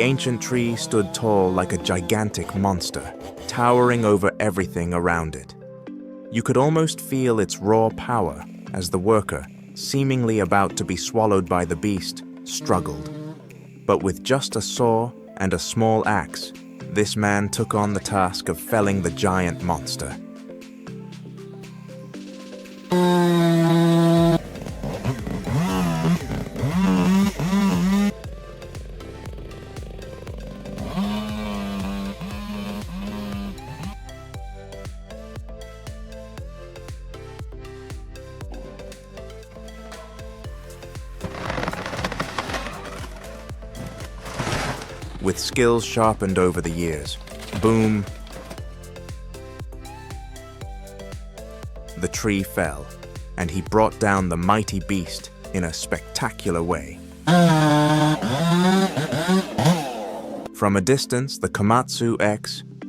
The ancient tree stood tall like a gigantic monster, towering over everything around it. You could almost feel its raw power as the worker, seemingly about to be swallowed by the beast, struggled. But with just a saw and a small axe, this man took on the task of felling the giant monster. With skills sharpened over the years, boom, the tree fell, and he brought down the mighty beast in a spectacular way. From a distance, the Komatsu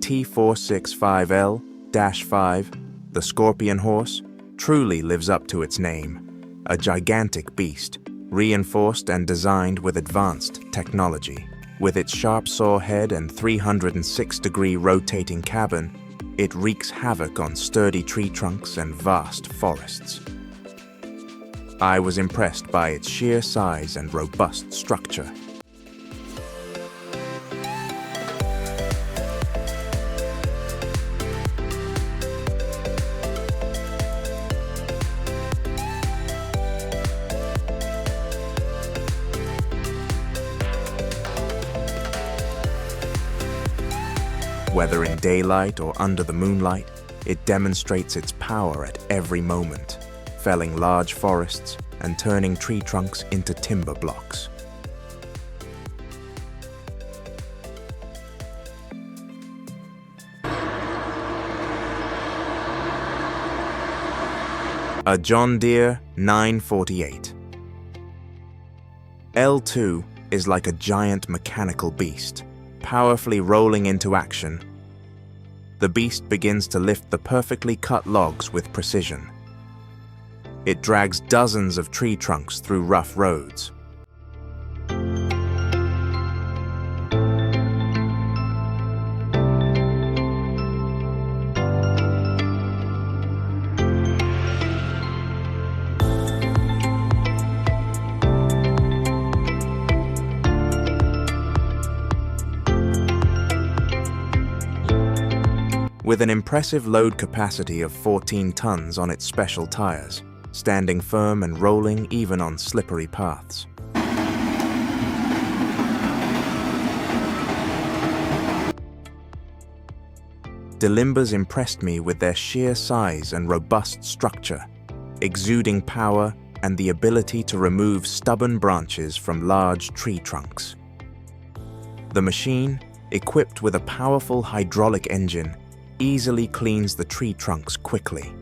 XT465L-5, the scorpion horse, truly lives up to its name, a gigantic beast, reinforced and designed with advanced technology. With its sharp saw head and 306-degree rotating cabin, it wreaks havoc on sturdy tree trunks and vast forests. I was impressed by its sheer size and robust structure. Whether in daylight or under the moonlight, it demonstrates its power at every moment, felling large forests and turning tree trunks into timber blocks. A John Deere 948. L2 is like a giant mechanical beast, powerfully rolling into action. The beast begins to lift the perfectly cut logs with precision. It drags dozens of tree trunks through rough roads. With an impressive load capacity of 14 tons on its special tires, standing firm and rolling even on slippery paths. Delimbers impressed me with their sheer size and robust structure, exuding power and the ability to remove stubborn branches from large tree trunks. The machine, equipped with a powerful hydraulic engine, easily cleans the tree trunks quickly.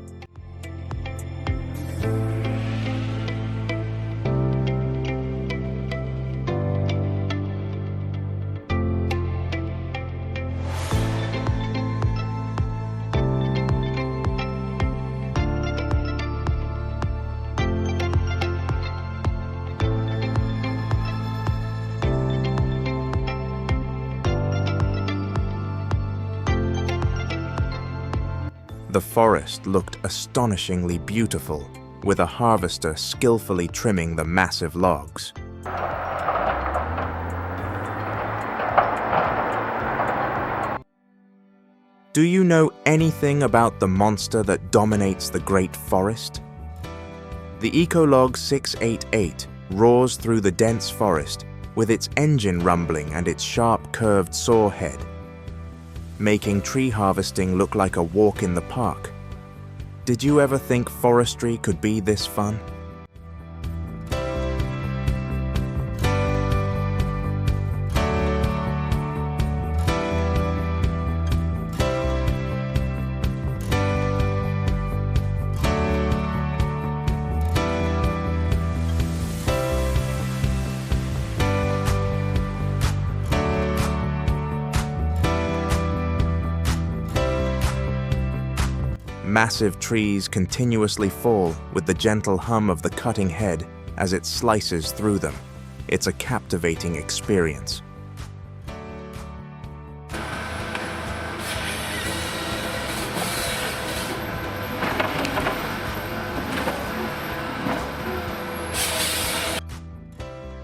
The forest looked astonishingly beautiful, with a harvester skillfully trimming the massive logs. Do you know anything about the monster that dominates the great forest? The Ecolog 688 roars through the dense forest with its engine rumbling and its sharp curved saw head, making tree harvesting look like a walk in the park. Did you ever think forestry could be this fun? Massive trees continuously fall with the gentle hum of the cutting head as it slices through them. It's a captivating experience.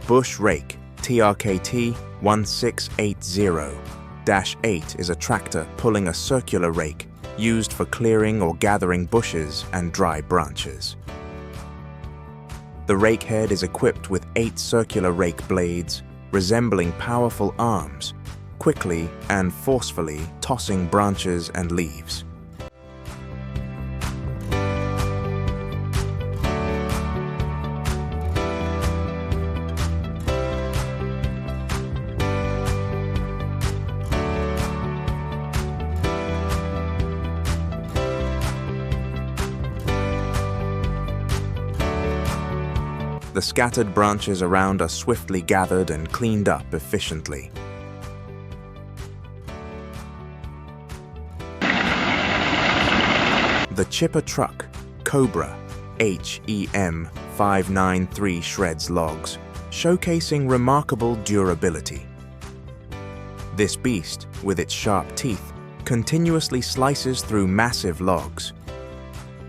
Bush Rake TRKT 1680-8 is a tractor pulling a circular rake used for clearing or gathering bushes and dry branches. The rake head is equipped with 8 circular rake blades, resembling powerful arms, quickly and forcefully tossing branches and leaves. The scattered branches around are swiftly gathered and cleaned up efficiently. The chipper truck, Cobra HEM 593 shreds logs, showcasing remarkable durability. This beast, with its sharp teeth, continuously slices through massive logs.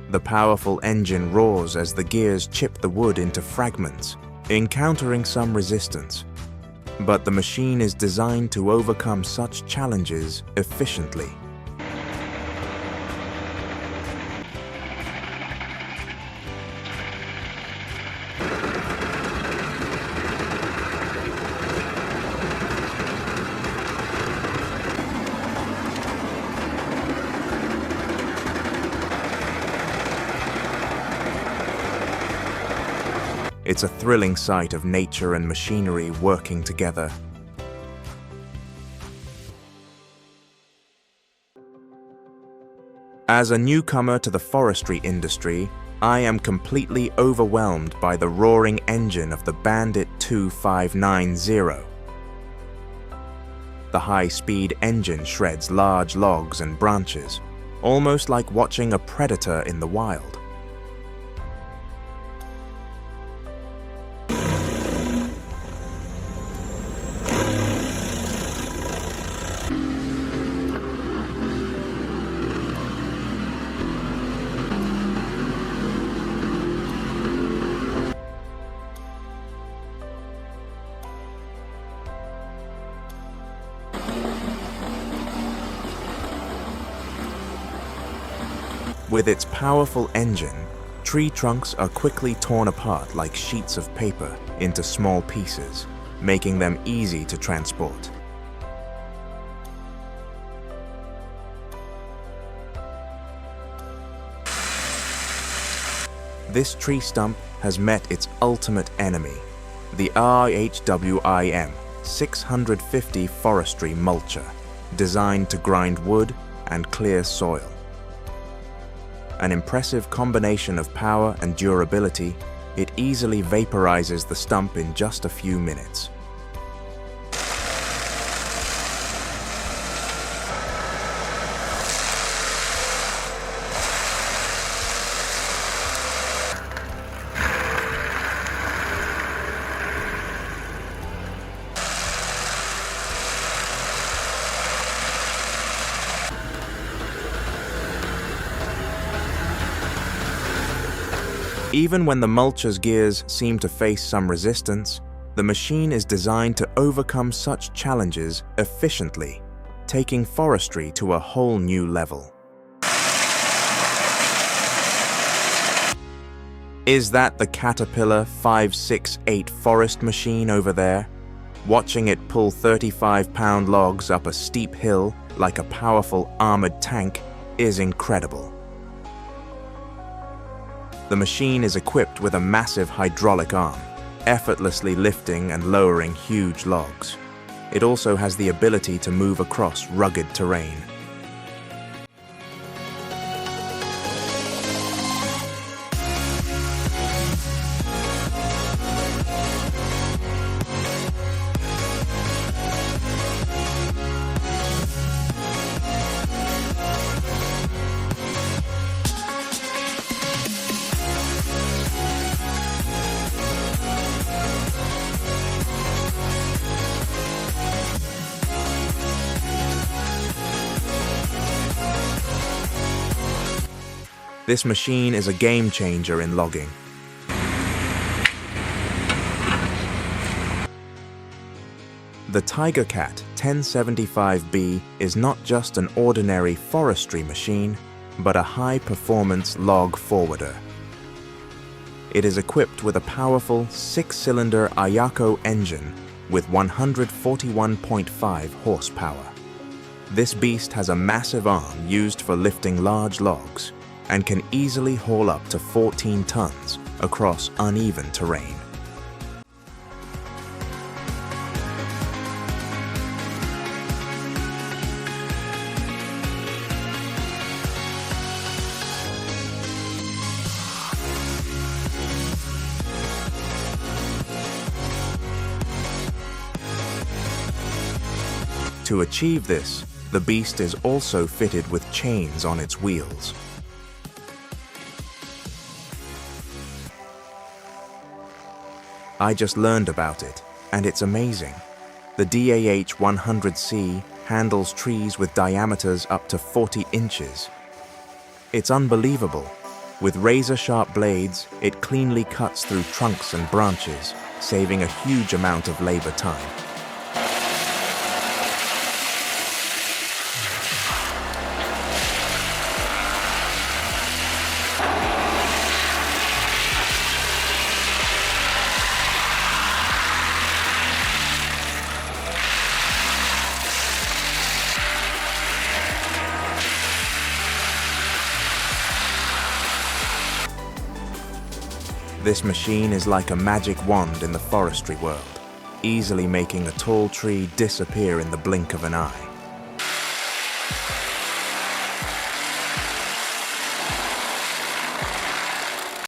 The powerful engine roars as the gears chip the wood into fragments, encountering some resistance. But the machine is designed to overcome such challenges efficiently. It's a thrilling sight of nature and machinery working together. As a newcomer to the forestry industry, I am completely overwhelmed by the roaring engine of the Bandit 2590. The high-speed engine shreds large logs and branches, almost like watching a predator in the wild. With its powerful engine, tree trunks are quickly torn apart like sheets of paper into small pieces, making them easy to transport. This tree stump has met its ultimate enemy, the RHWIM 650 forestry mulcher, designed to grind wood and clear soil. An impressive combination of power and durability, it easily vaporizes the stump in just a few minutes. Even when the mulcher's gears seem to face some resistance, the machine is designed to overcome such challenges efficiently, taking forestry to a whole new level. Is that the Caterpillar 568 forest machine over there? Watching it pull 35-pound logs up a steep hill like a powerful armored tank is incredible. The machine is equipped with a massive hydraulic arm, effortlessly lifting and lowering huge logs. It also has the ability to move across rugged terrain. This machine is a game changer in logging. The TigerCat 1075B is not just an ordinary forestry machine, but a high-performance log forwarder. It is equipped with a powerful 6-cylinder Ayako engine with 141.5 horsepower. This beast has a massive arm used for lifting large logs and can easily haul up to 14 tons across uneven terrain. To achieve this, the beast is also fitted with chains on its wheels. I just learned about it, and it's amazing. The DAH-100C handles trees with diameters up to 40 inches. It's unbelievable. With razor-sharp blades, it cleanly cuts through trunks and branches, saving a huge amount of labor time. This machine is like a magic wand in the forestry world, easily making a tall tree disappear in the blink of an eye.